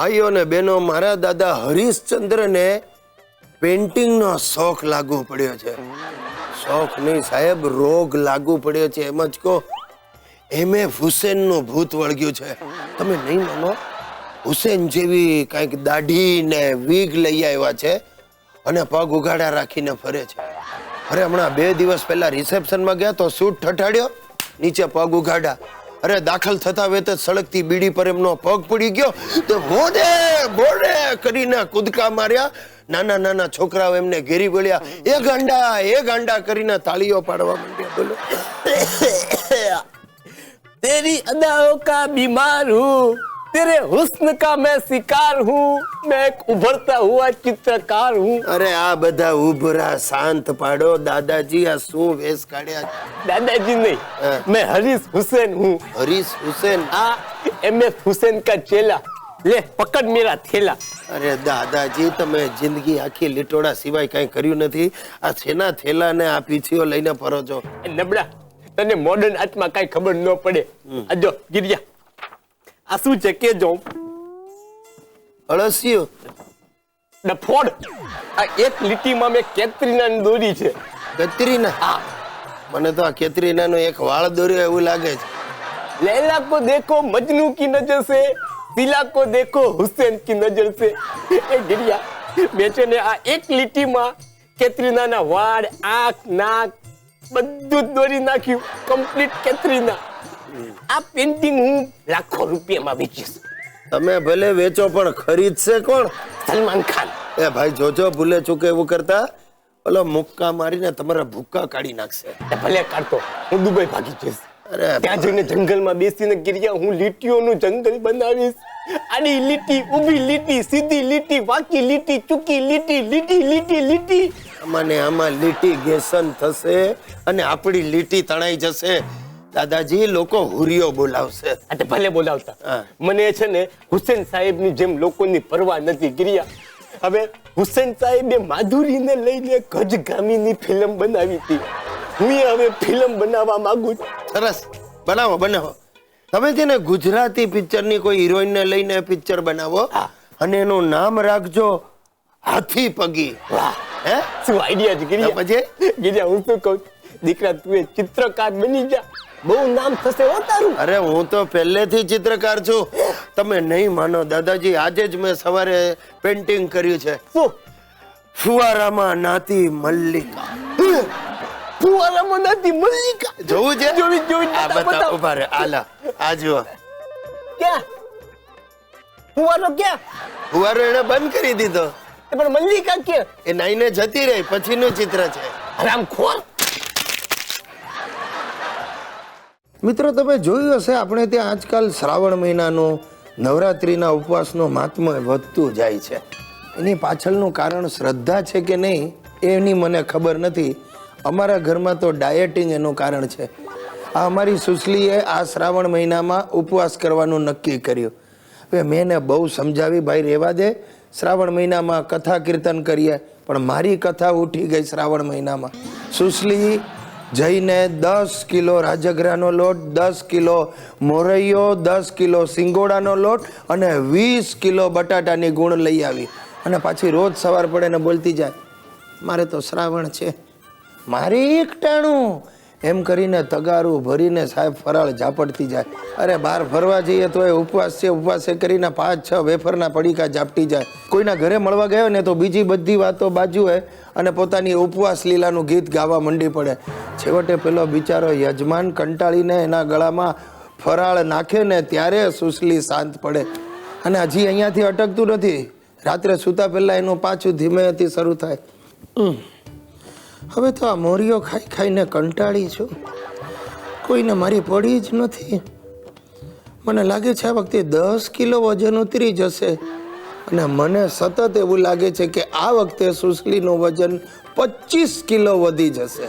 ભાઈઓ ને બહેનો, મારા દાદા હરીશચંદ્રને પેન્ટિંગનો શોખ લાગુ પડ્યો છે. શોખ નહીં સાહેબ, રોગ લાગુ પડ્યો છે. એમ જ કહો, એમે હુસેનનું ભૂત વળગ્યું છે. તમે નહીં માનો, હુસેન જેવી કંઈક દાઢી ને વીગ લઈ આવ્યા છે અને પગ ઉઘાડા રાખીને ફરે છે. અરે હમણાં 2 દિવસ પહેલા રિસેપ્શનમાં ગયા તો સૂટ ઠઠાડ્યો, નીચે પગ ઉઘાડા. અરે દાખલ થતા વેત જ સળગતી બીડી પર એમનો પગ પડી ગયો તો બોડે બોડે કરીને કૂદકા માર્યા. નાના નાના છોકરાઓ એમને ઘેરી વળ્યા, એ ગાંડા કરીને તાળીઓ પાડવા માંડ્યા. બોલો, तेरी अदाओं का बीमार हूँ, तेरे हुस्न का मैं शिकार हूँ, मैं एक उभरता हुआ चित्रकार हूँ. અરે આ બધા ઉભરા શાંત પાડો. દાદાજી આ શું વેશ કાઢ્યા? दादाजी नहीं, मैं हरीश हुसैन हूँ. હરીશ હુસેન? हाँ, MS हुसैन का चेला. ले पकड़ मेरा थेला. અરે દાદાજી, તમે જિંદગી આખી લીટોડા સિવાય કઈ કર્યું નથી. આ છેના થેલા ને આ પીછીઓ લઈને ફરો છો. નબળા, તને મોડર્ન આર્ટમાં કઈ ખબર ન પડે. આ જો ગિરિયા, આ શું છે કે જો અળસિયો ડફોડ. આ એક લીટીમાં મેં કેતરીના દોરી છે. કતરીના? હા. મને તો આ કેતરીના નો એક વાળ દોર્યો એવું લાગે છે. लैला को देखो मजनू की नजर से, सिला को देखो हुसैन की नजर से. એ ગિરિયા, મેં છે ને આ એક લીટીમાં કેતરીનાના વાળ, આંખ, નાક બધું જ દોરી નાખ્યું. કમ્પ્લીટ કેતરીના. આ પેન્ટિંગ હું લાખો રૂપિયામાં વેચીશ. તમે ભલે વેચો પણ ખરીદશે કોણ? સલમાન ખાન. એ ભાઈ જોજો, ભૂલે ચૂકે એવું કરતા ઓલો મુક્કા મારીને તમારા ભૂક્કા કાઢી નાખશે. ભલે કાઢતો, હું દુબઈ ભાગી જઈશ. અરે ત્યાં જઈને જંગલમાં બેસીને ગિરિયા હું લીટીઓનું જંગલ બનાવીશ. આડી લીટી, ઊભી લીટી, સીધી લીટી, વાંકી લીટી, ચૂકી લીટી, લીટી લીટી લીટી. આમાં લિટિગેશન થશે અને આપણી લીટી તણાઈ જશે. દાદાજી, લોકો હુરિયો બોલાવશે. એટલે ભલે બોલાવતા. હા. મને છે ને હુસેન સાહેબની જેમ લોકોની પરવા નથી ગિરિયા. હવે હુસેન સાહેબે માધુરીને લઈને ગજગામીની ફિલ્મ બનાવી હતી. હું હવે ફિલ્મ બનાવવા માંગુ છું. સરસ, બનાવો. તમે છે ને ગુજરાતી પિક્ચરની કોઈ હિરોઈનને લઈને પિક્ચર બનાવો અને એનું નામ રાખજો હાથી પગી. વાહ, હે શું આઈડિયા છે ગિરિયા. પછી ગિરિયા, હું શું કહું, દીકરા તું એ ચિત્રકાર બની જા, બહુ નામ થશે હો તારું. અરે હું તો પહેલેથી ચિત્રકાર છું. તમે નહીં માનો દાદાજી, આજે જ મેં સવારે પેન્ટિંગ કર્યું છે. શું? ફુવારામાં નાતી મલ્લિકા. ફુવારામાં નાતી મલ્લિકા. જોવું છે? જોવી. આ બતાવ, ઉભા રહે. આલા આ જુઓ. ક્યાં ફુવારો? ક્યાં ફુવારો એને બંધ કરી દીધો. પણ મલ્લિકા ક્યાં? એ નાઈને જતી રહી પછીનું ચિત્ર છે. હરામખોર. મિત્રો, તમે જોયું હશે આપણે ત્યાં આજકાલ શ્રાવણ મહિનાનો નવરાત્રિના ઉપવાસનો મહાત્મ્ય વધતું જાય છે. એની પાછળનું કારણ શ્રદ્ધા છે કે નહીં એની મને ખબર નથી. અમારા ઘરમાં તો ડાયટિંગ એનું કારણ છે. આ અમારી સુસલીએ આ શ્રાવણ મહિનામાં ઉપવાસ કરવાનું નક્કી કર્યું. હવે મેં એને બહુ સમજાવી, ભાઈ રહેવા દે, શ્રાવણ મહિનામાં કથા કીર્તન કરીએ. પણ મારી કથા ઉઠી ગઈ શ્રાવણ મહિનામાં. સુસલી જઈને 10 કિલો રાજગરાનો લોટ, 10 કિલો મોરૈયો, 10 કિલો સિંગોડાનો લોટ અને 20 કિલો બટાટાની ગુણ લઈ આવી. અને પાછી રોજ સવાર પડે ને બોલતી જાય, મારે તો શ્રાવણ છે, મારે એકટાણું એમ કરીને તગારું ભરીને સાહેબ ફરાળ ઝાપડતી જાય. અરે બહાર ફરવા જઈએ તો એ ઉપવાસ છે, ઉપવાસ કરીને 5-6 વેફરના પડીકા ઝાપટી જાય. કોઈના ઘરે મળવા ગયો ને તો બીજી બધી વાતો બાજુએ અને પોતાની ઉપવાસ લીલાનું ગીત ગાવા મંડી પડે. છેવટે પેલો બિચારો યજમાન કંટાળીને એના ગળામાં ફરાળ નાખે ને ત્યારે સુસલી શાંત પડે. અને હજી અહીંયાથી અટકતું નથી. રાત્રે સૂતા પહેલા એનું પાછું ધીમેથી શરૂ થાય. હવે તો આ મોરીઓ ખાઈને કંટાળી છું, કોઈને મારી પડી જ નથી. મને લાગે છે આ વખતે 10 કિલો વજન ઉતરી જશે. અને મને સતત એવું લાગે છે કે આ વખતે સુસલીનું વજન 25 કિલો વધી જશે.